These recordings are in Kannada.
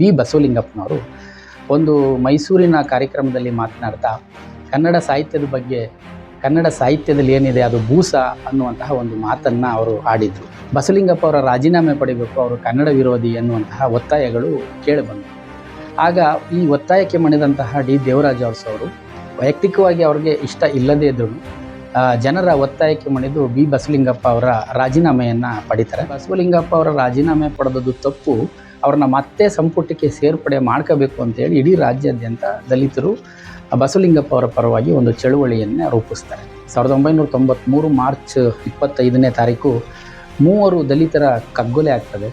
ಬಿ ಬಸವಲಿಂಗಪ್ಪನವರು ಒಂದು ಮೈಸೂರಿನ ಕಾರ್ಯಕ್ರಮದಲ್ಲಿ ಮಾತನಾಡ್ತಾ ಕನ್ನಡ ಸಾಹಿತ್ಯದ ಬಗ್ಗೆ, ಕನ್ನಡ ಸಾಹಿತ್ಯದಲ್ಲಿ ಏನಿದೆ ಅದು ಬೂಸ ಅನ್ನುವಂತಹ ಒಂದು ಮಾತನ್ನು ಅವರು ಆಡಿದರು. ಬಸವಲಿಂಗಪ್ಪ ಅವರ ರಾಜೀನಾಮೆ ಪಡಿಬೇಕು, ಅವರು ಕನ್ನಡ ವಿರೋಧಿ ಅನ್ನುವಂತಹ ಒತ್ತಾಯಗಳು ಕೇಳಿಬಂದವು. ಆಗ ಈ ಒತ್ತಾಯಕ್ಕೆ ಮಣಿದಂತಹ ಡಿ ದೇವರಾಜ ಅರಸು ಅವರು ವೈಯಕ್ತಿಕವಾಗಿ ಅವ್ರಿಗೆ ಇಷ್ಟ ಇಲ್ಲದೇ ಇದ್ದರೂ ಜನರ ಒತ್ತಾಯಕ್ಕೆ ಮಣಿದು ಬಿ ಬಸವಲಿಂಗಪ್ಪ ಅವರ ರಾಜೀನಾಮೆಯನ್ನು ಪಡಿತಾರೆ. ಬಸವಲಿಂಗಪ್ಪ ಅವರ ರಾಜೀನಾಮೆ ಪಡೆದದ್ದು ತಪ್ಪು, ಅವ್ರನ್ನ ಮತ್ತೆ ಸಂಪುಟಕ್ಕೆ ಸೇರ್ಪಡೆ ಮಾಡ್ಕೋಬೇಕು ಅಂತೇಳಿ ಇಡೀ ರಾಜ್ಯಾದ್ಯಂತ ದಲಿತರು ಬಸವಲಿಂಗಪ್ಪ ಅವರ ಪರವಾಗಿ ಒಂದು ಚಳುವಳಿಯನ್ನು ರೂಪಿಸ್ತಾರೆ. 1993 ಮಾರ್ಚ್ 25ನೇ ತಾರೀಕು 3 ದಲಿತರ ಕಗ್ಗೊಲೆ ಆಗ್ತದೆ.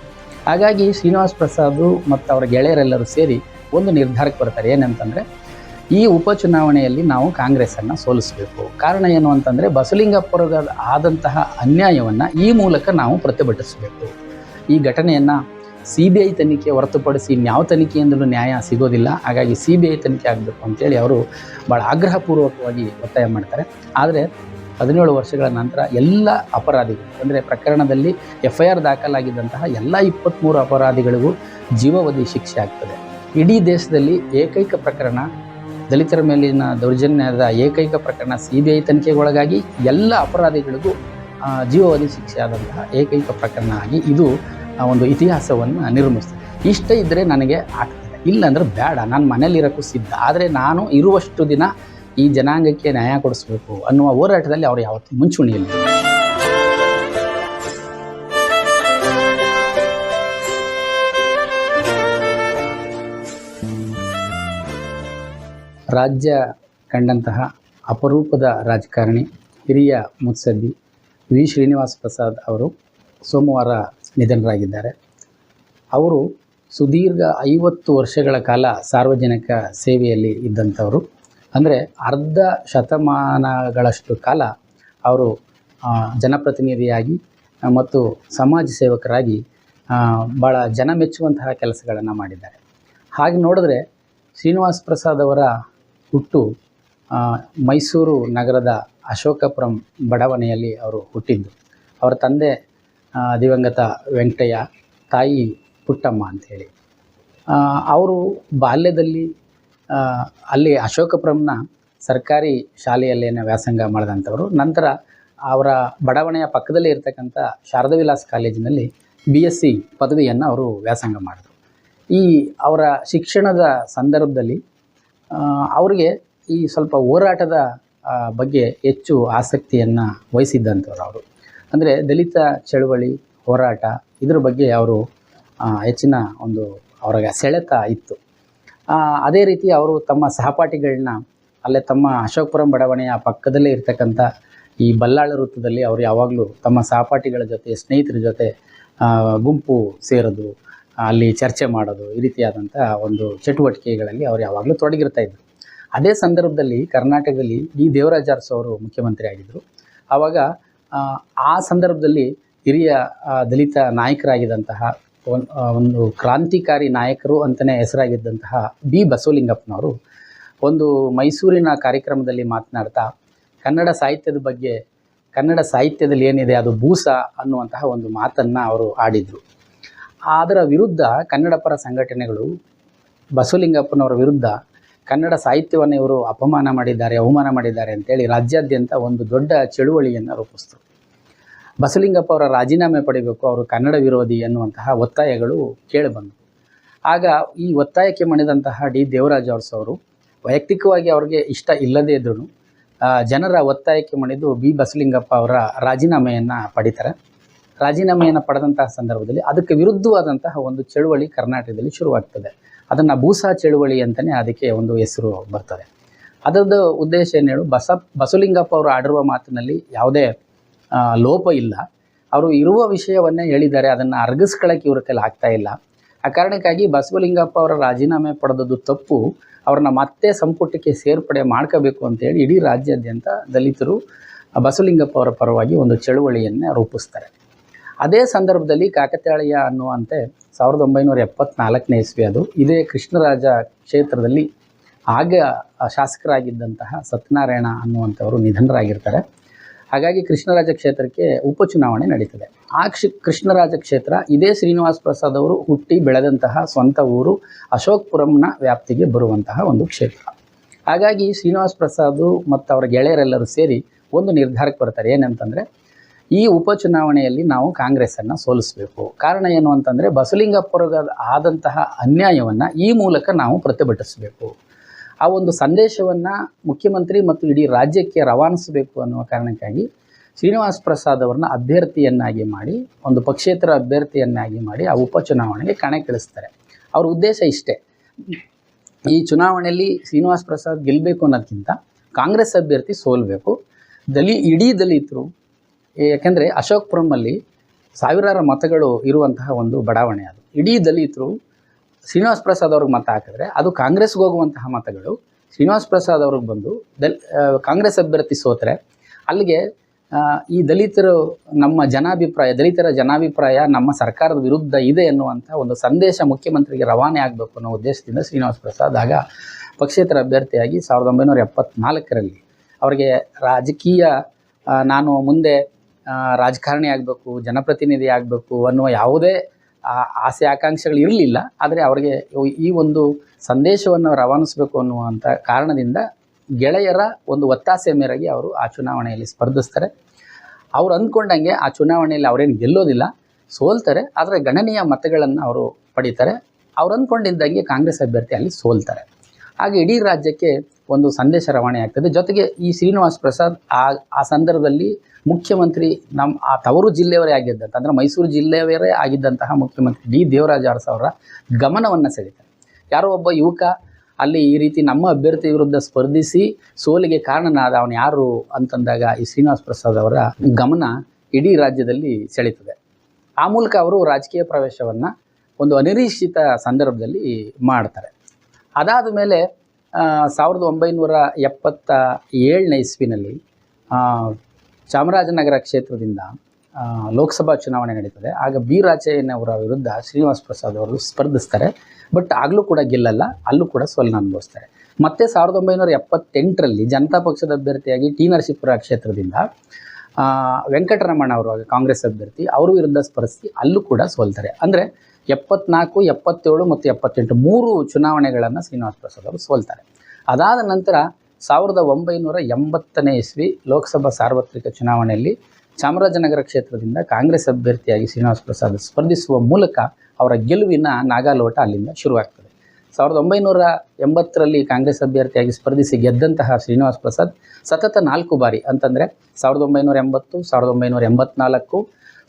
ಹಾಗಾಗಿ ಶ್ರೀನಿವಾಸ್ ಪ್ರಸಾದ್ ಮತ್ತು ಅವರ ಗೆಳೆಯರೆಲ್ಲರೂ ಸೇರಿ ಒಂದು ನಿರ್ಧಾರಕ್ಕೆ ಬರ್ತಾರೆ. ಏನಂತಂದರೆ, ಈ ಉಪಚುನಾವಣೆಯಲ್ಲಿ ನಾವು ಕಾಂಗ್ರೆಸ್ಸನ್ನು ಸೋಲಿಸಬೇಕು. ಕಾರಣ ಏನು ಅಂತಂದರೆ, ಬಸವಲಿಂಗಪ್ಪರಿಗೆ ಆದಂತಹ ಅನ್ಯಾಯವನ್ನು ಈ ಮೂಲಕ ನಾವು ಪ್ರತಿಭಟಿಸಬೇಕು. ಈ ಘಟನೆಯನ್ನು CBI ತನಿಖೆ ಹೊರತುಪಡಿಸಿ ಇನ್ಯಾವ ತನಿಖೆಯಿಂದಲೂ ನ್ಯಾಯ ಸಿಗೋದಿಲ್ಲ. ಹಾಗಾಗಿ CBI ತನಿಖೆ ಆಗಬೇಕು ಅಂತೇಳಿ ಅವರು ಭಾಳ ಆಗ್ರಹಪೂರ್ವಕವಾಗಿ ಒತ್ತಾಯ ಮಾಡ್ತಾರೆ. ಆದರೆ 17 ವರ್ಷಗಳ ನಂತರ ಎಲ್ಲ ಅಪರಾಧಿಗಳು, ಅಂದರೆ ಪ್ರಕರಣದಲ್ಲಿ FIR ದಾಖಲಾಗಿದ್ದಂತಹ ಎಲ್ಲ 23 ಅಪರಾಧಿಗಳಿಗೂ ಜೀವಾವಧಿ ಶಿಕ್ಷೆ ಆಗ್ತದೆ. ಇಡೀ ದೇಶದಲ್ಲಿ ಏಕೈಕ ಪ್ರಕರಣ, ದಲಿತರ ಮೇಲಿನ ದೌರ್ಜನ್ಯದ ಏಕೈಕ ಪ್ರಕರಣ CBI ತನಿಖೆಗೊಳಗಾಗಿ ಎಲ್ಲ ಅಪರಾಧಿಗಳಿಗೂ ಜೀವಾವಧಿ ಶಿಕ್ಷೆ ಆದಂತಹ ಏಕೈಕ ಪ್ರಕರಣ ಆಗಿ ಇದು ಒಂದು ಇತಿಹಾಸವನ್ನು ನಿರ್ಮಿಸ್ತದೆ. ಇಷ್ಟ ಇದ್ದರೆ ನನಗೆ ಆಗ್ತದೆ, ಇಲ್ಲಾಂದ್ರೆ ಬೇಡ, ನಾನು ಮನೇಲಿರೋಕ್ಕೂ ಸಿದ್ಧ. ಆದರೆ ನಾನು ಇರುವಷ್ಟು ದಿನ ಈ ಜನಾಂಗಕ್ಕೆ ನ್ಯಾಯ ಕೊಡಿಸ್ಬೇಕು ಅನ್ನುವ ಹೋರಾಟದಲ್ಲಿ ಅವರು ಯಾವತ್ತೂ ಮುಂಚೂಣಿಯಲ್ಲಿ. ರಾಜ್ಯ ಕಂಡಂತಹ ಅಪರೂಪದ ರಾಜಕಾರಣಿ, ಹಿರಿಯ ಮುತ್ಸದ್ದಿ ವಿ ಶ್ರೀನಿವಾಸ್ ಪ್ರಸಾದ್ ಅವರು ಸೋಮವಾರ ನಿಧನರಾಗಿದ್ದಾರೆ. ಅವರು ಸುದೀರ್ಘ 50 ವರ್ಷಗಳ ಕಾಲ ಸಾರ್ವಜನಿಕ ಸೇವೆಯಲ್ಲಿ ಇದ್ದಂಥವರು. ಅಂದರೆ ಅರ್ಧ ಶತಮಾನಗಳಷ್ಟು ಕಾಲ ಅವರು ಜನಪ್ರತಿನಿಧಿಯಾಗಿ ಮತ್ತು ಸಮಾಜ ಸೇವಕರಾಗಿ ಭಾಳ ಜನ ಮೆಚ್ಚುವಂತಹ ಕೆಲಸಗಳನ್ನು ಮಾಡಿದ್ದಾರೆ. ಹಾಗೆ ನೋಡಿದ್ರೆ ಶ್ರೀನಿವಾಸ್ ಪ್ರಸಾದ್ ಅವರ ಹುಟ್ಟು ಮೈಸೂರು ನಗರದ ಅಶೋಕಪುರಂ ಬಡಾವಣೆಯಲ್ಲಿ ಅವರು ಹುಟ್ಟಿದ್ದು. ಅವರ ತಂದೆ ದಿವಂಗತ ವೆಂಕಟಯ್ಯ, ತಾಯಿ ಪುಟ್ಟಮ್ಮ ಅಂಥೇಳಿ. ಅವರು ಬಾಲ್ಯದಲ್ಲಿ ಅಲ್ಲಿ ಅಶೋಕಪುರಂನ ಸರ್ಕಾರಿ ಶಾಲೆಯಲ್ಲೇನೆ ವ್ಯಾಸಂಗ ಮಾಡಿದಂಥವರು. ನಂತರ ಅವರ ಬಡಾವಣೆಯ ಪಕ್ಕದಲ್ಲೇ ಇರತಕ್ಕಂಥ ಶಾರದಾ ವಿಲಾಸ್ ಕಾಲೇಜಿನಲ್ಲಿ BSc ಪದವಿಯನ್ನು ಅವರು ವ್ಯಾಸಂಗ ಮಾಡಿದರು. ಈ ಅವರ ಶಿಕ್ಷಣದ ಸಂದರ್ಭದಲ್ಲಿ ಅವರಿಗೆ ಈ ಸ್ವಲ್ಪ ಹೋರಾಟದ ಬಗ್ಗೆ ಹೆಚ್ಚು ಆಸಕ್ತಿಯನ್ನು ವಹಿಸಿದ್ದಂಥವ್ರು ಅವರು. ಅಂದರೆ ದಲಿತ ಚಳವಳಿ, ಹೋರಾಟ ಇದ್ರ ಬಗ್ಗೆ ಅವರು ಹೆಚ್ಚಿನ ಒಂದು ಅವರಿಗೆ ಸೆಳೆತ ಇತ್ತು. ಅದೇ ರೀತಿ ಅವರು ತಮ್ಮ ಸಹಪಾಠಿಗಳನ್ನ ಅಲ್ಲೇ ತಮ್ಮ ಅಶೋಕಪುರಂ ಬಡಾವಣೆಯ ಪಕ್ಕದಲ್ಲೇ ಇರ್ತಕ್ಕಂಥ ಈ ಬಲ್ಲಾಳ ವೃತ್ತದಲ್ಲಿ ಅವರು ಯಾವಾಗಲೂ ತಮ್ಮ ಸಹಪಾಠಿಗಳ ಜೊತೆ, ಸ್ನೇಹಿತರ ಜೊತೆ ಗುಂಪು ಸೇರೋದು, ಅಲ್ಲಿ ಚರ್ಚೆ ಮಾಡೋದು, ಈ ರೀತಿಯಾದಂಥ ಒಂದು ಚಟುವಟಿಕೆಗಳಲ್ಲಿ ಅವರು ಯಾವಾಗಲೂ ತೊಡಗಿರ್ತಾಯಿದ್ರು. ಅದೇ ಸಂದರ್ಭದಲ್ಲಿ ಕರ್ನಾಟಕದಲ್ಲಿ ಡಿ ದೇವರಾಜ ಅರಸು ಅವರು ಮುಖ್ಯಮಂತ್ರಿ ಆಗಿದ್ದರು. ಆವಾಗ ಆ ಸಂದರ್ಭದಲ್ಲಿ ಹಿರಿಯ ದಲಿತ ನಾಯಕರಾಗಿದ್ದಂತಹ ಒಂದು ಕ್ರಾಂತಿಕಾರಿ ನಾಯಕರು ಅಂತಲೇ ಹೆಸರಾಗಿದ್ದಂತಹ ಬಿ ಬಸವಲಿಂಗಪ್ಪನವರು ಒಂದು ಮೈಸೂರಿನ ಕಾರ್ಯಕ್ರಮದಲ್ಲಿ ಮಾತನಾಡ್ತಾ ಕನ್ನಡ ಸಾಹಿತ್ಯದ ಬಗ್ಗೆ, ಕನ್ನಡ ಸಾಹಿತ್ಯದಲ್ಲಿ ಏನಿದೆ ಅದು ಬೂಸ ಅನ್ನುವಂತಹ ಒಂದು ಮಾತನ್ನು ಅವರು ಆಡಿದರು. ಅದರ ವಿರುದ್ಧ ಕನ್ನಡ ಪರ ಸಂಘಟನೆಗಳು ಬಸವಲಿಂಗಪ್ಪನವರ ವಿರುದ್ಧ ಕನ್ನಡ ಸಾಹಿತ್ಯವನ್ನು ಇವರು ಅಪಮಾನ ಮಾಡಿದ್ದಾರೆ, ಅವಮಾನ ಮಾಡಿದ್ದಾರೆ ಅಂತೇಳಿ ರಾಜ್ಯಾದ್ಯಂತ ಒಂದು ದೊಡ್ಡ ಚಳುವಳಿಯನ್ನು ರೂಪಿಸಿತು. ಬಸವಲಿಂಗಪ್ಪ ಅವರ ರಾಜೀನಾಮೆ ಪಡಿಬೇಕು, ಅವರು ಕನ್ನಡ ವಿರೋಧಿ ಅನ್ನುವಂತಹ ಒತ್ತಾಯಗಳು ಕೇಳಿಬಂದವು. ಆಗ ಈ ಒತ್ತಾಯಕ್ಕೆ ಮಣಿದಂತಹ ಡಿ ದೇವರಾಜ ಅರಸು ಅವರು ವೈಯಕ್ತಿಕವಾಗಿ ಅವ್ರಿಗೆ ಇಷ್ಟ ಇಲ್ಲದೇ ಇದ್ದರೂ ಜನರ ಒತ್ತಾಯಕ್ಕೆ ಮಣಿದು ಬಿ ಬಸವಲಿಂಗಪ್ಪ ಅವರ ರಾಜೀನಾಮೆಯನ್ನು ಪಡಿತಾರೆ. ರಾಜೀನಾಮೆಯನ್ನು ಪಡೆದಂತಹ ಸಂದರ್ಭದಲ್ಲಿ ಅದಕ್ಕೆ ವಿರುದ್ಧವಾದಂತಹ ಒಂದು ಚಳುವಳಿ ಕರ್ನಾಟಕದಲ್ಲಿ ಶುರುವಾಗ್ತದೆ. ಅದನ್ನು ಬೂಸಾ ಚಳುವಳಿ ಅಂತಲೇ ಅದಕ್ಕೆ ಒಂದು ಹೆಸರು ಬರ್ತದೆ. ಅದರದ್ದು ಉದ್ದೇಶ ಏನು ಹೇಳು, ಬಸವಲಿಂಗಪ್ಪ ಅವರು ಆಡಿರುವ ಮಾತಿನಲ್ಲಿ ಯಾವುದೇ ಲೋಪ ಇಲ್ಲ. ಅವರು ಇರುವ ವಿಷಯವನ್ನೇ ಹೇಳಿದ್ದಾರೆ, ಅದನ್ನು ಅರಗಿಸ್ಕೊಳ್ಳೋಕ್ಕೆ ಇವ್ರ ಕೈಲಿ ಆಗ್ತಾ ಇಲ್ಲ. ಆ ಕಾರಣಕ್ಕಾಗಿ ಬಸವಲಿಂಗಪ್ಪ ಅವರ ರಾಜೀನಾಮೆ ಪಡೆದದ್ದು ತಪ್ಪು, ಅವ್ರನ್ನ ಮತ್ತೆ ಸಂಪುಟಕ್ಕೆ ಸೇರ್ಪಡೆ ಮಾಡ್ಕೋಬೇಕು ಅಂತೇಳಿ ಇಡೀ ರಾಜ್ಯಾದ್ಯಂತ ದಲಿತರು ಬಸವಲಿಂಗಪ್ಪ ಅವರ ಪರವಾಗಿ ಒಂದು ಚಳುವಳಿಯನ್ನು ರೂಪಿಸ್ತಾರೆ. ಅದೇ ಸಂದರ್ಭದಲ್ಲಿ ಕಾಕತಾಳೀಯ ಅನ್ನುವಂತೆ 1974ನೇ ಇಸ್ವಿ, ಅದು ಇದೇ ಕೃಷ್ಣರಾಜ ಕ್ಷೇತ್ರದಲ್ಲಿ ಆಗ ಶಾಸಕರಾಗಿದ್ದಂತಹ ಸತ್ಯನಾರಾಯಣ ಅನ್ನುವಂಥವರು ನಿಧನರಾಗಿರ್ತಾರೆ. ಹಾಗಾಗಿ ಕೃಷ್ಣರಾಜ ಕ್ಷೇತ್ರಕ್ಕೆ ಉಪಚುನಾವಣೆ ನಡೀತದೆ. ಆ ಕೃಷ್ಣರಾಜ ಕ್ಷೇತ್ರ ಇದೇ ಶ್ರೀನಿವಾಸ್ ಪ್ರಸಾದ್ ಅವರು ಹುಟ್ಟಿ ಬೆಳೆದಂತಹ ಸ್ವಂತ ಊರು ಅಶೋಕ್ಪುರಂನ ವ್ಯಾಪ್ತಿಗೆ ಬರುವಂತಹ ಒಂದು ಕ್ಷೇತ್ರ. ಹಾಗಾಗಿ ಶ್ರೀನಿವಾಸ್ ಪ್ರಸಾದ್ ಮತ್ತು ಅವರ ಗೆಳೆಯರೆಲ್ಲರೂ ಸೇರಿ ಒಂದು ನಿರ್ಧಾರಕ್ಕೆ ಬರ್ತಾರೆ. ಏನಂತಂದರೆ, ಈ ಉಪಚುನಾವಣೆಯಲ್ಲಿ ನಾವು ಕಾಂಗ್ರೆಸ್ಸನ್ನು ಸೋಲಿಸಬೇಕು. ಕಾರಣ ಏನು ಅಂತಂದರೆ, ಬಸವಲಿಂಗಪ್ಪರಿಗೆ ಆದಂತಹ ಅನ್ಯಾಯವನ್ನು ಈ ಮೂಲಕ ನಾವು ಪ್ರತಿಭಟಿಸಬೇಕು. ಆ ಒಂದು ಸಂದೇಶವನ್ನು ಮುಖ್ಯಮಂತ್ರಿ ಮತ್ತು ಇಡೀ ರಾಜ್ಯಕ್ಕೆ ರವಾನಿಸಬೇಕು ಅನ್ನುವ ಕಾರಣಕ್ಕಾಗಿ ಶ್ರೀನಿವಾಸ್ ಪ್ರಸಾದ್ ಅವರನ್ನ ಅಭ್ಯರ್ಥಿಯನ್ನಾಗಿ ಮಾಡಿ, ಒಂದು ಪಕ್ಷೇತರ ಅಭ್ಯರ್ಥಿಯನ್ನಾಗಿ ಮಾಡಿ ಆ ಉಪಚುನಾವಣೆಗೆ ಕಣಕ್ಕಿಳಿಸ್ತಾರೆ. ಅವ್ರ ಉದ್ದೇಶ ಇಷ್ಟೇ, ಈ ಚುನಾವಣೆಯಲ್ಲಿ ಶ್ರೀನಿವಾಸ್ ಪ್ರಸಾದ್ ಗೆಲ್ಲಬೇಕು ಅನ್ನೋದಕ್ಕಿಂತ ಕಾಂಗ್ರೆಸ್ ಅಭ್ಯರ್ಥಿ ಸೋಲಬೇಕು. ಇಡೀ ದಲಿತರು, ಯಾಕೆಂದರೆ ಅಶೋಕ್ಪುರಮಲ್ಲಿ ಸಾವಿರಾರು ಮತಗಳು ಇರುವಂತಹ ಒಂದು ಬಡಾವಣೆ ಅದು. ಇಡೀ ದಲಿತರು ಶ್ರೀನಿವಾಸ್ ಪ್ರಸಾದ್ ಅವ್ರಿಗೆ ಮತ ಹಾಕಿದ್ರೆ ಅದು ಕಾಂಗ್ರೆಸ್ಗೆ ಹೋಗುವಂತಹ ಮತಗಳು ಶ್ರೀನಿವಾಸ್ ಪ್ರಸಾದ್ ಅವ್ರಿಗೆ ಬಂದು ಕಾಂಗ್ರೆಸ್ ಅಭ್ಯರ್ಥಿ ಸೋತರೆ ಅಲ್ಲಿಗೆ ಈ ದಲಿತರ ಜನಾಭಿಪ್ರಾಯ ನಮ್ಮ ಸರ್ಕಾರದ ವಿರುದ್ಧ ಇದೆ ಎನ್ನುವಂಥ ಒಂದು ಸಂದೇಶ ಮುಖ್ಯಮಂತ್ರಿಗೆ ರವಾನೆ ಆಗಬೇಕು ಅನ್ನೋ ಉದ್ದೇಶದಿಂದ ಶ್ರೀನಿವಾಸ್ ಪ್ರಸಾದ್ ಆಗ ಪಕ್ಷೇತರ ಅಭ್ಯರ್ಥಿಯಾಗಿ 1974ರಲ್ಲಿ ಅವರಿಗೆ ರಾಜಕೀಯ ನಾನು ಮುಂದೆ ರಾಜಕಾರಣಿ ಆಗಬೇಕು, ಜನಪ್ರತಿನಿಧಿ ಆಗಬೇಕು ಅನ್ನುವ ಯಾವುದೇ ಆಸೆ ಆಕಾಂಕ್ಷೆಗಳು ಇರಲಿಲ್ಲ. ಆದರೆ ಅವರಿಗೆ ಈ ಒಂದು ಸಂದೇಶವನ್ನು ರವಾನಿಸಬೇಕು ಅನ್ನುವಂಥ ಕಾರಣದಿಂದ ಗೆಳೆಯರ ಒಂದು ಒತ್ತಾಸೆ ಮೇರೆಗೆ ಅವರು ಆ ಚುನಾವಣೆಯಲ್ಲಿ ಸ್ಪರ್ಧಿಸ್ತಾರೆ. ಅವ್ರು ಅಂದ್ಕೊಂಡಂಗೆ ಆ ಚುನಾವಣೆಯಲ್ಲಿ ಅವರೇನು ಗೆಲ್ಲೋದಿಲ್ಲ, ಸೋಲ್ತಾರೆ. ಆದರೆ ಗಣನೀಯ ಮತಗಳನ್ನು ಅವರು ಪಡೀತಾರೆ. ಅವ್ರು ಅಂದ್ಕೊಂಡಿದ್ದಂಗೆ ಕಾಂಗ್ರೆಸ್ ಅಭ್ಯರ್ಥಿ ಅಲ್ಲಿ ಸೋಲ್ತಾರೆ. ಹಾಗೆ ಇಡೀ ರಾಜ್ಯಕ್ಕೆ ಒಂದು ಸಂದೇಶ ರವಾನೆ ಆಗ್ತದೆ. ಜೊತೆಗೆ ಈ ಶ್ರೀನಿವಾಸ್ ಪ್ರಸಾದ್ ಆ ಸಂದರ್ಭದಲ್ಲಿ ಮುಖ್ಯಮಂತ್ರಿ ಆ ತವರು ಜಿಲ್ಲೆಯವರೇ ಆಗಿದ್ದಂಥ, ಅಂದರೆ ಮೈಸೂರು ಜಿಲ್ಲೆಯವರೇ ಆಗಿದ್ದಂತಹ ಮುಖ್ಯಮಂತ್ರಿ ಡಿ ದೇವರಾಜ ಅರಸು ಅವರ ಗಮನವನ್ನು ಸೆಳೀತಾರೆ. ಯಾರೋ ಒಬ್ಬ ಯುವಕ ಅಲ್ಲಿ ಈ ರೀತಿ ನಮ್ಮ ಅಭ್ಯರ್ಥಿ ವಿರುದ್ಧ ಸ್ಪರ್ಧಿಸಿ ಸೋಲಿಗೆ ಕಾರಣನಾದ ಅವನು ಯಾರು ಅಂತಂದಾಗ ಈ ಶ್ರೀನಿವಾಸ್ ಪ್ರಸಾದ್ ಅವರ ಗಮನ ಇಡೀ ರಾಜ್ಯದಲ್ಲಿ ಸೆಳೀತದೆ. ಆ ಮೂಲಕ ಅವರು ರಾಜಕೀಯ ಪ್ರವೇಶವನ್ನು ಒಂದು ಅನಿರೀಕ್ಷಿತ ಸಂದರ್ಭದಲ್ಲಿ ಮಾಡ್ತಾರೆ. ಅದಾದ ಮೇಲೆ 1977ನೇ ಇಸ್ವಿನಲ್ಲಿ ಚಾಮರಾಜನಗರ ಕ್ಷೇತ್ರದಿಂದ ಲೋಕಸಭಾ ಚುನಾವಣೆ ನಡೀತದೆ. ಆಗ ಬಿ ರಾಚಯ್ಯನವರ ವಿರುದ್ಧ ಶ್ರೀನಿವಾಸ್ ಪ್ರಸಾದ್ ಅವರು ಸ್ಪರ್ಧಿಸ್ತಾರೆ. ಬಟ್ ಆಗಲೂ ಕೂಡ ಗೆಲ್ಲಲ್ಲ, ಅಲ್ಲೂ ಕೂಡ ಸೋಲನ್ನು ಅನುಭವಿಸ್ತಾರೆ. ಮತ್ತೆ 1978ರಲ್ಲಿ ಜನತಾ ಪಕ್ಷದ ಅಭ್ಯರ್ಥಿಯಾಗಿ ಟಿ ನರಸೀಪುರ ಕ್ಷೇತ್ರದಿಂದ ವೆಂಕಟರಮಣ ಅವರು ಕಾಂಗ್ರೆಸ್ ಅಭ್ಯರ್ಥಿ ಅವ್ರ ವಿರುದ್ಧ ಸ್ಪರ್ಧಿಸಿ ಅಲ್ಲೂ ಕೂಡ ಸೋಲ್ತಾರೆ. ಅಂದರೆ 74, 77 ಮತ್ತು 78 3 ಚುನಾವಣೆಗಳನ್ನು ಶ್ರೀನಿವಾಸ್ ಪ್ರಸಾದ್ ಅವರು ಸೋಲ್ತಾರೆ. ಅದಾದ ನಂತರ 1980ನೇ ಇಸ್ವಿ ಲೋಕಸಭಾ ಸಾರ್ವತ್ರಿಕ ಚುನಾವಣೆಯಲ್ಲಿ ಚಾಮರಾಜನಗರ ಕ್ಷೇತ್ರದಿಂದ ಕಾಂಗ್ರೆಸ್ ಅಭ್ಯರ್ಥಿಯಾಗಿ ಶ್ರೀನಿವಾಸ್ ಪ್ರಸಾದ್ ಸ್ಪರ್ಧಿಸುವ ಮೂಲಕ ಅವರ ಗೆಲುವಿನ ನಾಗಾಲೋಟ ಅಲ್ಲಿಂದ ಶುರುವಾಗ್ತದೆ. 1980ರಲ್ಲಿ ಕಾಂಗ್ರೆಸ್ ಅಭ್ಯರ್ಥಿಯಾಗಿ ಸ್ಪರ್ಧಿಸಿ ಗೆದ್ದಂತಹ ಶ್ರೀನಿವಾಸ್ ಪ್ರಸಾದ್ ಸತತ 4 ಬಾರಿ ಅಂತಂದರೆ 1980, 1984,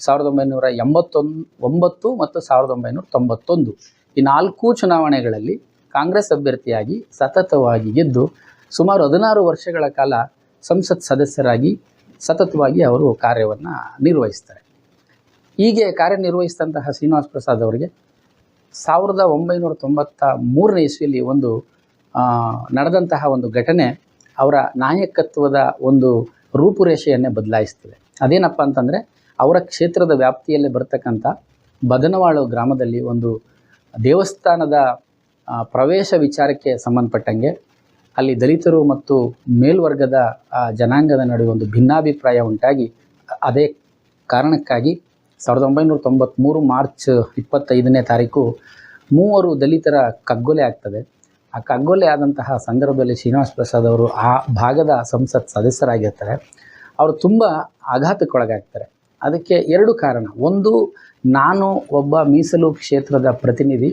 1989 ಮತ್ತು 1991 ಈ 4 ಚುನಾವಣೆಗಳಲ್ಲಿ ಕಾಂಗ್ರೆಸ್ ಅಭ್ಯರ್ಥಿಯಾಗಿ ಸತತವಾಗಿ ಗೆದ್ದು ಸುಮಾರು 16 ವರ್ಷಗಳ ಕಾಲ ಸಂಸತ್ ಸದಸ್ಯರಾಗಿ ಸತತವಾಗಿ ಅವರು ಕಾರ್ಯವನ್ನು ನಿರ್ವಹಿಸ್ತಾರೆ. ಹೀಗೆ ಕಾರ್ಯನಿರ್ವಹಿಸಿದಂತಹ ಶ್ರೀನಿವಾಸ್ ಪ್ರಸಾದ್ ಅವರಿಗೆ 1993ನೇ ಇಸ್ವಿಯಲ್ಲಿ ಒಂದು ನಡೆದಂತಹ ಒಂದು ಘಟನೆ ಅವರ ನಾಯಕತ್ವದ ಒಂದು ರೂಪುರೇಷೆಯನ್ನೇ ಬದಲಾಯಿಸ್ತದೆ. ಅದೇನಪ್ಪ ಅಂತಂದರೆ, ಅವರ ಕ್ಷೇತ್ರದ ವ್ಯಾಪ್ತಿಯಲ್ಲೇ ಬರ್ತಕ್ಕಂಥ ಬದನವಾಳು ಗ್ರಾಮದಲ್ಲಿ ಒಂದು ದೇವಸ್ಥಾನದ ಪ್ರವೇಶ ವಿಚಾರಕ್ಕೆ ಸಂಬಂಧಪಟ್ಟಂಗೆ ಅಲ್ಲಿ ದಲಿತರು ಮತ್ತು ಮೇಲ್ವರ್ಗದ ಜನಾಂಗದ ನಡುವೆ ಒಂದು ಭಿನ್ನಾಭಿಪ್ರಾಯ ಉಂಟಾಗಿ ಅದೇ ಕಾರಣಕ್ಕಾಗಿ 1993 ಮಾರ್ಚ್ 25ನೇ ತಾರೀಕು 3 ದಲಿತರ ಕಗ್ಗೊಲೆ ಆಗ್ತದೆ. ಆ ಕಗ್ಗೊಲೆ ಆದಂತಹ ಸಂದರ್ಭದಲ್ಲಿ ಶ್ರೀನಿವಾಸ್ ಪ್ರಸಾದ್ ಅವರು ಆ ಭಾಗದ ಸಂಸತ್ ಸದಸ್ಯರಾಗಿರ್ತಾರೆ. ಅವರು ತುಂಬ ಆಘಾತಕ್ಕೊಳಗಾಗ್ತಾರೆ. ಅದಕ್ಕೆ 2 ಕಾರಣ. ಒಂದು, ನಾನು ಒಬ್ಬ ಮೀಸಲು ಕ್ಷೇತ್ರದ ಪ್ರತಿನಿಧಿ,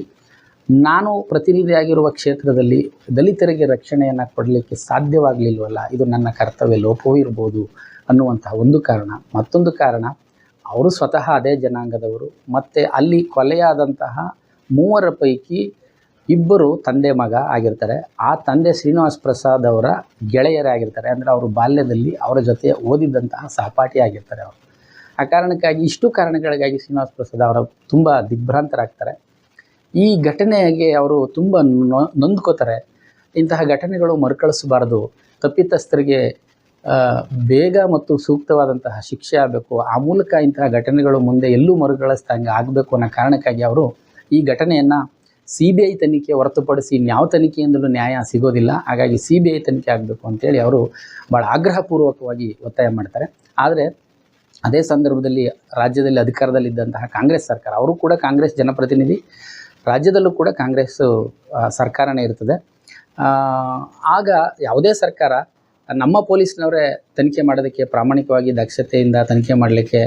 ನಾನು ಪ್ರತಿನಿಧಿಯಾಗಿರುವ ಕ್ಷೇತ್ರದಲ್ಲಿ ದಲಿತರಿಗೆ ರಕ್ಷಣೆಯನ್ನು ಕೊಡಲಿಕ್ಕೆ ಸಾಧ್ಯವಾಗಲಿಲ್ವಲ್ಲ, ಇದು ನನ್ನ ಕರ್ತವ್ಯ ಲೋಪವೂ ಇರ್ಬೋದು ಅನ್ನುವಂತಹ ಒಂದು ಕಾರಣ. ಮತ್ತೊಂದು ಕಾರಣ, ಅವರು ಸ್ವತಃ ಅದೇ ಜನಾಂಗದವರು. ಮತ್ತು ಅಲ್ಲಿ ಕೊಲೆಯಾದಂತಹ 3ರ ಪೈಕಿ 2 ತಂದೆ ಮಗ ಆಗಿರ್ತಾರೆ. ಆ ತಂದೆ ಶ್ರೀನಿವಾಸ್ ಪ್ರಸಾದ್ ಅವರ ಗೆಳೆಯರೇ ಆಗಿರ್ತಾರೆ. ಅಂದರೆ ಅವರು ಬಾಲ್ಯದಲ್ಲಿ ಅವರ ಜೊತೆ ಓದಿದ್ದಂತಹ ಸಹಪಾಠಿ ಆಗಿರ್ತಾರೆ ಅವರು. ಆ ಕಾರಣಕ್ಕಾಗಿ ಇಷ್ಟು ಕಾರಣಗಳಿಗಾಗಿ ಶ್ರೀನಿವಾಸ್ ಪ್ರಸಾದ್ ಅವರ ತುಂಬ ದಿಗ್ಭ್ರಾಂತರಾಗ್ತಾರೆ. ಈ ಘಟನೆಗೆ ಅವರು ತುಂಬ ನೊಂದ್ಕೋತಾರೆ. ಇಂತಹ ಘಟನೆಗಳು ಮರುಕಳಿಸಬಾರದು, ತಪ್ಪಿತಸ್ಥರಿಗೆ ಬೇಗ ಮತ್ತು ಸೂಕ್ತವಾದಂತಹ ಶಿಕ್ಷೆ ಆಗಬೇಕು, ಆ ಮೂಲಕ ಇಂತಹ ಘಟನೆಗಳು ಮುಂದೆ ಎಲ್ಲೂ ಮರುಕಳಿಸ್ದಂಗೆ ಆಗಬೇಕು ಅನ್ನೋ ಕಾರಣಕ್ಕಾಗಿ ಅವರು ಈ ಘಟನೆಯನ್ನು CBI ತನಿಖೆ ಹೊರತುಪಡಿಸಿ ಇನ್ಯಾವ ತನಿಖೆಯಿಂದಲೂ ನ್ಯಾಯ ಸಿಗೋದಿಲ್ಲ, ಹಾಗಾಗಿ CBI ತನಿಖೆ ಆಗಬೇಕು ಅಂತೇಳಿ ಅವರು ಭಾಳ ಆಗ್ರಹಪೂರ್ವಕವಾಗಿ ಒತ್ತಾಯ ಮಾಡ್ತಾರೆ. ಆದರೆ ಅದೇ ಸಂದರ್ಭದಲ್ಲಿ ರಾಜ್ಯದಲ್ಲಿ ಅಧಿಕಾರದಲ್ಲಿದ್ದಂತಹ ಕಾಂಗ್ರೆಸ್ ಸರ್ಕಾರ, ಅವರು ಕೂಡ ಕಾಂಗ್ರೆಸ್ ಜನಪ್ರತಿನಿಧಿ, ರಾಜ್ಯದಲ್ಲೂ ಕೂಡ ಕಾಂಗ್ರೆಸ್ ಸರ್ಕಾರನೇ ಇರ್ತದೆ. ಆಗ ಯಾವುದೇ ಸರ್ಕಾರ ನಮ್ಮ ಪೊಲೀಸ್ನವರೇ ತನಿಖೆ ಮಾಡೋದಕ್ಕೆ ಪ್ರಾಮಾಣಿಕವಾಗಿ ದಕ್ಷತೆಯಿಂದ ತನಿಖೆ ಮಾಡಲಿಕ್ಕೆ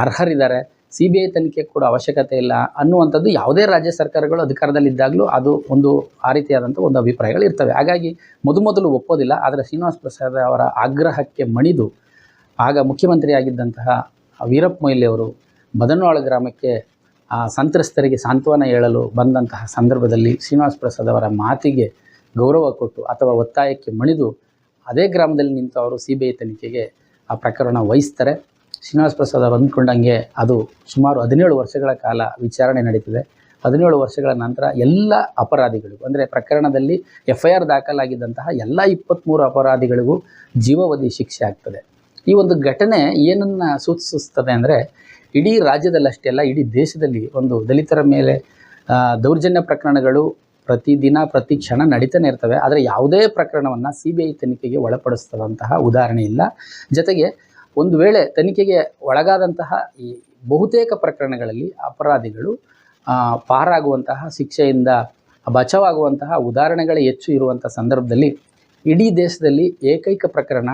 ಅರ್ಹರಿದ್ದಾರೆ, CBI ತನಿಖೆ ಕೂಡ ಅವಶ್ಯಕತೆ ಇಲ್ಲ ಅನ್ನುವಂಥದ್ದು ಯಾವುದೇ ರಾಜ್ಯ ಸರ್ಕಾರಗಳು ಅಧಿಕಾರದಲ್ಲಿದ್ದಾಗಲೂ ಅದು ಆ ರೀತಿಯಾದಂಥ ಒಂದು ಅಭಿಪ್ರಾಯಗಳು ಇರ್ತವೆ. ಹಾಗಾಗಿ ಮೊದಲು ಒಪ್ಪೋದಿಲ್ಲ. ಆದರೆ ಶ್ರೀನಿವಾಸ್ ಪ್ರಸಾದ್ ಅವರ ಆಗ್ರಹಕ್ಕೆ ಮಣಿದು ಆಗ ಮುಖ್ಯಮಂತ್ರಿಯಾಗಿದ್ದಂತಹ ವೀರಪ್ಪ ಮೊಯ್ಲಿ ಅವರು ಬದನವಾಳ ಗ್ರಾಮಕ್ಕೆ ಸಂತ್ರಸ್ತರಿಗೆ ಸಾಂತ್ವನ ಹೇಳಲು ಬಂದಂತಹ ಸಂದರ್ಭದಲ್ಲಿ ಶ್ರೀನಿವಾಸ್ ಪ್ರಸಾದ್ ಅವರ ಮಾತಿಗೆ ಗೌರವ ಕೊಟ್ಟು ಅಥವಾ ಒತ್ತಾಯಕ್ಕೆ ಮಣಿದು ಅದೇ ಗ್ರಾಮದಲ್ಲಿ ನಿಂತು ಅವರು CBI ತನಿಖೆಗೆ ಆ ಪ್ರಕರಣ ವಹಿಸ್ತಾರೆ. ಶ್ರೀನಿವಾಸ್ ಪ್ರಸಾದ್ ಅವರು ಅಂದ್ಕೊಂಡಂಗೆ ಅದು ಸುಮಾರು 17 ವರ್ಷಗಳ ಕಾಲ ವಿಚಾರಣೆ ನಡೀತದೆ. 17 ವರ್ಷಗಳ ನಂತರ ಎಲ್ಲ ಅಪರಾಧಿಗಳಿಗೂ, ಅಂದರೆ ಪ್ರಕರಣದಲ್ಲಿ FIR ದಾಖಲಾಗಿದ್ದಂತಹ ಎಲ್ಲ 23 ಅಪರಾಧಿಗಳಿಗೂ ಜೀವಾವಧಿ ಶಿಕ್ಷೆ ಆಗ್ತದೆ. ಈ ಒಂದು ಘಟನೆ ಏನನ್ನು ಸೂಚಿಸುತ್ತದೆ ಅಂದರೆ, ಇಡೀ ರಾಜ್ಯದಲ್ಲಷ್ಟೇ ಅಲ್ಲ, ಇಡೀ ದೇಶದಲ್ಲಿ ಒಂದು ದಲಿತರ ಮೇಲೆ ದೌರ್ಜನ್ಯ ಪ್ರಕರಣಗಳು ಪ್ರತಿದಿನ ಪ್ರತಿ ಕ್ಷಣ ನಡೀತಾನೆ ಇರ್ತವೆ. ಆದರೆ ಯಾವುದೇ ಪ್ರಕರಣವನ್ನು CBI ತನಿಖೆಗೆ ಒಳಪಡಿಸ್ತದಂತಹ ಉದಾಹರಣೆ ಇಲ್ಲ. ಜೊತೆಗೆ ಒಂದು ವೇಳೆ ತನಿಖೆಗೆ ಒಳಗಾದಂತಹ ಈ ಬಹುತೇಕ ಪ್ರಕರಣಗಳಲ್ಲಿ ಅಪರಾಧಿಗಳು ಪಾರಾಗುವಂತಹ, ಶಿಕ್ಷೆಯಿಂದ ಬಚಾವಾಗುವಂತಹ ಉದಾಹರಣೆಗಳೇ ಹೆಚ್ಚು ಇರುವಂಥ ಸಂದರ್ಭದಲ್ಲಿ ಇಡೀ ದೇಶದಲ್ಲಿ ಏಕೈಕ ಪ್ರಕರಣ,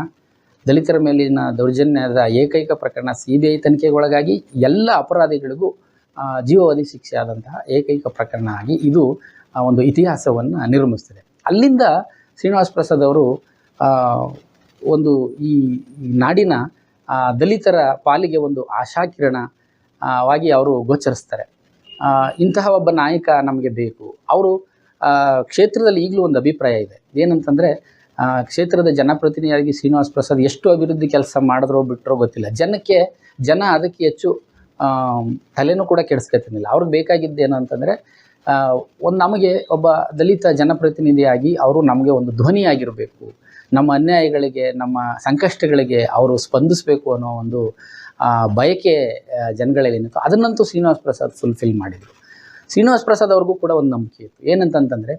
ದಲಿತರ ಮೇಲಿನ ದೌರ್ಜನ್ಯದ ಏಕೈಕ ಪ್ರಕರಣ CBI ತನಿಖೆಗೆ ಒಳಗಾಗಿ ಎಲ್ಲ ಅಪರಾಧಿಗಳಿಗೂ ಜೀವಾವಧಿ ಶಿಕ್ಷೆ ಆದಂತಹ ಏಕೈಕ ಪ್ರಕರಣ ಆಗಿ ಇದು ಒಂದು ಇತಿಹಾಸವನ್ನು ನಿರ್ಮಿಸ್ತದೆ. ಅಲ್ಲಿಂದ ಶ್ರೀನಿವಾಸ್ ಪ್ರಸಾದ್ ಅವರು ಒಂದು ಈ ನಾಡಿನ ದಲಿತರ ಪಾಲಿಗೆ ಒಂದು ಆಶಾಕಿರಣವಾಗಿ ಅವರು ಗೋಚರಿಸ್ತಾರೆ. ಇಂತಹ ಒಬ್ಬ ನಾಯಕ ನಮಗೆ ಬೇಕು. ಅವರು ಕ್ಷೇತ್ರದಲ್ಲಿ ಈಗಲೂ ಒಂದು ಅಭಿಪ್ರಾಯ ಇದೆ, ಏನಂತಂದರೆ ಕ್ಷೇತ್ರದ ಜನಪ್ರತಿನಿಧಿಯಾಗಿ ಶ್ರೀನಿವಾಸ್ ಪ್ರಸಾದ್ ಎಷ್ಟು ಅಭಿವೃದ್ಧಿ ಕೆಲಸ ಮಾಡಿದ್ರೋ ಬಿಟ್ಟರೋ ಗೊತ್ತಿಲ್ಲ. ಜನ ಅದಕ್ಕೆ ಹೆಚ್ಚು ತಲೆನೂ ಕೂಡ ಕೆಡಿಸ್ಕೊತಿರ್ಲಿಲ್ಲ. ಅವ್ರಿಗೆ ಬೇಕಾಗಿದ್ದೇನು ಅಂತಂದರೆ, ನಮಗೆ ಒಬ್ಬ ದಲಿತ ಜನಪ್ರತಿನಿಧಿಯಾಗಿ ಅವರು ನಮಗೆ ಒಂದು ಧ್ವನಿಯಾಗಿರಬೇಕು, ನಮ್ಮ ಅನ್ಯಾಯಗಳಿಗೆ, ನಮ್ಮ ಸಂಕಷ್ಟಗಳಿಗೆ ಅವರು ಸ್ಪಂದಿಸಬೇಕು ಅನ್ನೋ ಒಂದು ಬಯಕೆ ಜನಗಳೇನಿತ್ತು, ಅದನ್ನಂತೂ ಶ್ರೀನಿವಾಸ್ ಪ್ರಸಾದ್ ಫುಲ್ಫಿಲ್ ಮಾಡಿದರು. ಶ್ರೀನಿವಾಸ್ ಪ್ರಸಾದ್ ಅವ್ರಿಗೂ ಕೂಡ ಒಂದು ನಂಬಿಕೆ ಇತ್ತು, ಏನಂತಂತಂದರೆ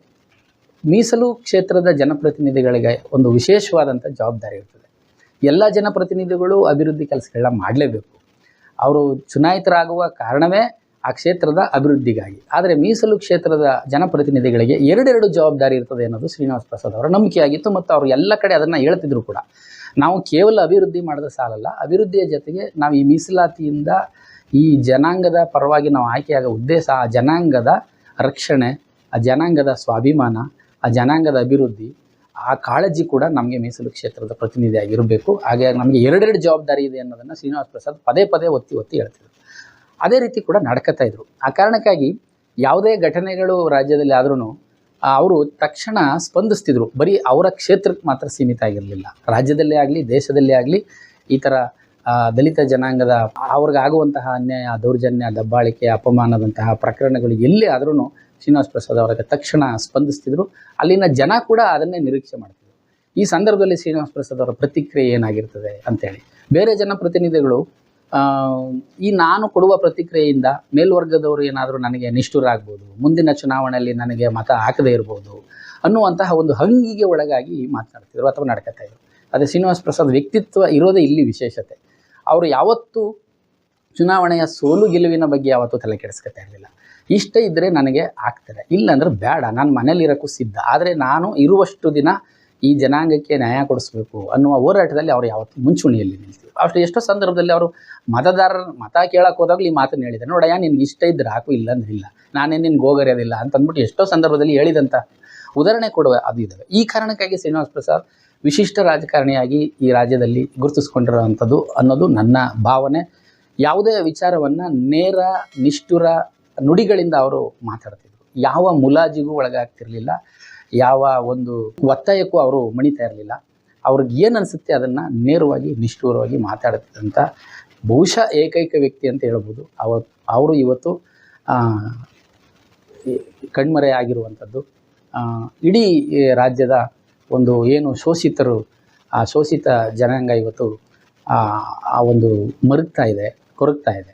ಮೀಸಲು ಕ್ಷೇತ್ರದ ಜನಪ್ರತಿನಿಧಿಗಳಿಗೆ ಒಂದು ವಿಶೇಷವಾದಂಥ ಜವಾಬ್ದಾರಿ ಇರ್ತದೆ. ಎಲ್ಲ ಜನಪ್ರತಿನಿಧಿಗಳು ಅಭಿವೃದ್ಧಿ ಕೆಲಸಗಳನ್ನ ಮಾಡಲೇಬೇಕು. ಅವರು ಚುನಾಯಿತರಾಗುವ ಕಾರಣವೇ ಆ ಕ್ಷೇತ್ರದ ಅಭಿವೃದ್ಧಿಗಾಗಿ. ಆದರೆ ಮೀಸಲು ಕ್ಷೇತ್ರದ ಜನಪ್ರತಿನಿಧಿಗಳಿಗೆ ಎರಡೆರಡು ಜವಾಬ್ದಾರಿ ಇರ್ತದೆ ಅನ್ನೋದು ಶ್ರೀನಿವಾಸ್ ಪ್ರಸಾದ್ ಅವರ ನಂಬಿಕೆಯಾಗಿತ್ತು. ಮತ್ತು ಅವರು ಎಲ್ಲ ಕಡೆ ಅದನ್ನು ಹೇಳ್ತಿದ್ರು ಕೂಡ. ನಾವು ಕೇವಲ ಅಭಿವೃದ್ಧಿ ಮಾಡೋದು ಸಾಲಲ್ಲ, ಅಭಿವೃದ್ಧಿಯ ಜೊತೆಗೆ ನಾವು ಈ ಮೀಸಲಾತಿಯಿಂದ ಈ ಜನಾಂಗದ ಪರವಾಗಿ ನಾವು ಆಯ್ಕೆಯಾಗೋ ಉದ್ದೇಶ ಆ ಜನಾಂಗದ ರಕ್ಷಣೆ, ಆ ಜನಾಂಗದ ಸ್ವಾಭಿಮಾನ, ಆ ಜನಾಂಗದ ಅಭಿವೃದ್ಧಿ, ಆ ಕಾಳಜಿ ಕೂಡ ನಮಗೆ ಮೀಸಲು ಕ್ಷೇತ್ರದ ಪ್ರತಿನಿಧಿಯಾಗಿರಬೇಕು. ಹಾಗೆ ನಮಗೆ ಎರಡೆರಡು ಜವಾಬ್ದಾರಿ ಇದೆ ಅನ್ನೋದನ್ನು ಶ್ರೀನಿವಾಸ್ ಪ್ರಸಾದ್ ಪದೇ ಒತ್ತಿ ಹೇಳ್ತಿದ್ರು. ಅದೇ ರೀತಿ ಕೂಡ ನಡ್ಕೊತಾ ಇದ್ರು. ಆ ಕಾರಣಕ್ಕಾಗಿ ಯಾವುದೇ ಘಟನೆಗಳು ರಾಜ್ಯದಲ್ಲಿ ಆದ್ರೂ ಅವರು ತಕ್ಷಣ ಸ್ಪಂದಿಸ್ತಿದ್ರು. ಬರೀ ಅವರ ಕ್ಷೇತ್ರಕ್ಕೆ ಮಾತ್ರ ಸೀಮಿತ ಆಗಿರಲಿಲ್ಲ. ರಾಜ್ಯದಲ್ಲೇ ಆಗಲಿ, ದೇಶದಲ್ಲೇ ಆಗಲಿ ಈ ಥರ ದಲಿತ ಜನಾಂಗದ ಅವ್ರಿಗಾಗುವಂತಹ ಅನ್ಯಾಯ, ದೌರ್ಜನ್ಯ, ದಬ್ಬಾಳಿಕೆ, ಅಪಮಾನದಂತಹ ಪ್ರಕರಣಗಳು ಎಲ್ಲೇ ಆದ್ರೂ ಶ್ರೀನಿವಾಸ್ ಪ್ರಸಾದ್ ಅವರಿಗೆ ತಕ್ಷಣ ಸ್ಪಂದಿಸ್ತಿದ್ರು. ಅಲ್ಲಿನ ಜನ ಕೂಡ ಅದನ್ನೇ ನಿರೀಕ್ಷೆ ಮಾಡ್ತಿದ್ರು. ಈ ಸಂದರ್ಭದಲ್ಲಿ ಶ್ರೀನಿವಾಸ್ ಪ್ರಸಾದ್ ಅವರ ಪ್ರತಿಕ್ರಿಯೆ ಏನಾಗಿರ್ತದೆ ಅಂತೇಳಿ, ಬೇರೆ ಜನಪ್ರತಿನಿಧಿಗಳು ಈ ನಾನು ಕೊಡುವ ಪ್ರತಿಕ್ರಿಯೆಯಿಂದ ಮೇಲ್ವರ್ಗದವರು ಏನಾದರೂ ನನಗೆ ನಿಷ್ಠುರಾಗ್ಬೋದು, ಮುಂದಿನ ಚುನಾವಣೆಯಲ್ಲಿ ನನಗೆ ಮತ ಹಾಕದೇ ಇರ್ಬೋದು ಅನ್ನುವಂತಹ ಒಂದು ಹಂಗಿಗೆ ಒಳಗಾಗಿ ಮಾತನಾಡ್ತಿದ್ರು ಅಥವಾ ನಡ್ಕೊತಾ ಇದ್ರು. ಅದೇ ಶ್ರೀನಿವಾಸ್ ಪ್ರಸಾದ್ ವ್ಯಕ್ತಿತ್ವ ಇರೋದೇ ಇಲ್ಲಿ ವಿಶೇಷತೆ. ಅವರು ಯಾವತ್ತೂ ಚುನಾವಣೆಯ ಸೋಲು ಗೆಲುವಿನ ಬಗ್ಗೆ ಯಾವತ್ತೂ ತಲೆ ಕೆಡಿಸ್ಕೊತಾ ಇರಲಿಲ್ಲ. ಇಷ್ಟ ಇದ್ದರೆ ನನಗೆ ಆಗ್ತಾರೆ, ಇಲ್ಲಾಂದ್ರೆ ಬೇಡ, ನಾನು ಮನೇಲಿರೋಕ್ಕೂ ಸಿದ್ಧ, ಆದರೆ ನಾನು ಇರುವಷ್ಟು ದಿನ ಈ ಜನಾಂಗಕ್ಕೆ ನ್ಯಾಯ ಕೊಡಿಸ್ಬೇಕು ಅನ್ನುವ ಹೋರಾಟದಲ್ಲಿ ಅವರು ಯಾವತ್ತೂ ಮುಂಚೂಣಿಯಲ್ಲಿ ನಿಲ್ತಿದ್ರು. ಅಷ್ಟು ಎಷ್ಟೋ ಸಂದರ್ಭದಲ್ಲಿ ಅವರು ಮತದಾರರ ಮತ ಕೇಳಕ್ಕೆ ಹೋದಾಗಲೂ ಈ ಮಾತನ್ನು ಹೇಳಿದ್ದಾರೆ, ನೋಡಯ್ಯ ನಿನ್ಗೆ ಇಷ್ಟ ಇದ್ದರೆ ಹಾಕು, ಇಲ್ಲಾಂದ್ರೆ ಇಲ್ಲ, ನಾನೇನು ನಿನ್ಗೆ ಹೋಗರಿಯೋದಿಲ್ಲ ಅಂತಂದ್ಬಿಟ್ಟು ಎಷ್ಟೋ ಸಂದರ್ಭದಲ್ಲಿ ಹೇಳಿದಂಥ ಉದಾಹರಣೆ ಕೊಡುವ ಅದು ಇದ್ದಾವೆ. ಈ ಕಾರಣಕ್ಕಾಗಿ ಶ್ರೀನಿವಾಸ್ ಪ್ರಸಾದ್ ವಿಶಿಷ್ಟ ರಾಜಕಾರಣಿಯಾಗಿ ಈ ರಾಜ್ಯದಲ್ಲಿ ಗುರುತಿಸ್ಕೊಂಡಿರೋವಂಥದ್ದು ಅನ್ನೋದು ನನ್ನ ಭಾವನೆ. ಯಾವುದೇ ವಿಚಾರವನ್ನು ನೇರ ನಿಷ್ಠುರ ನುಡಿಗಳಿಂದ ಅವರು ಮಾತಾಡ್ತಿದ್ರು. ಯಾವ ಮುಲಾಜಿಗೂ ಒಳಗಾಗ್ತಿರಲಿಲ್ಲ, ಯಾವ ಒಂದು ಒತ್ತಾಯಕ್ಕೂ ಅವರು ಮಣಿತಾ ಇರಲಿಲ್ಲ. ಅವ್ರಿಗೆ ಏನು ಅನಿಸುತ್ತೆ ಅದನ್ನು ನೇರವಾಗಿ ನಿಷ್ಠುರವಾಗಿ ಮಾತಾಡ್ತಿದ್ದಂಥ ಬಹುಶಃ ಏಕೈಕ ವ್ಯಕ್ತಿ ಅಂತ ಹೇಳ್ಬೋದು. ಅವರು ಇವತ್ತು ಕಣ್ಮರೆ ಆಗಿರುವಂಥದ್ದು. ಇಡೀ ರಾಜ್ಯದ ಒಂದು ಏನು ಶೋಷಿತರು, ಆ ಶೋಷಿತ ಜನಾಂಗ ಇವತ್ತು ಆ ಒಂದು ಕೊರಗ್ತಾ ಇದೆ.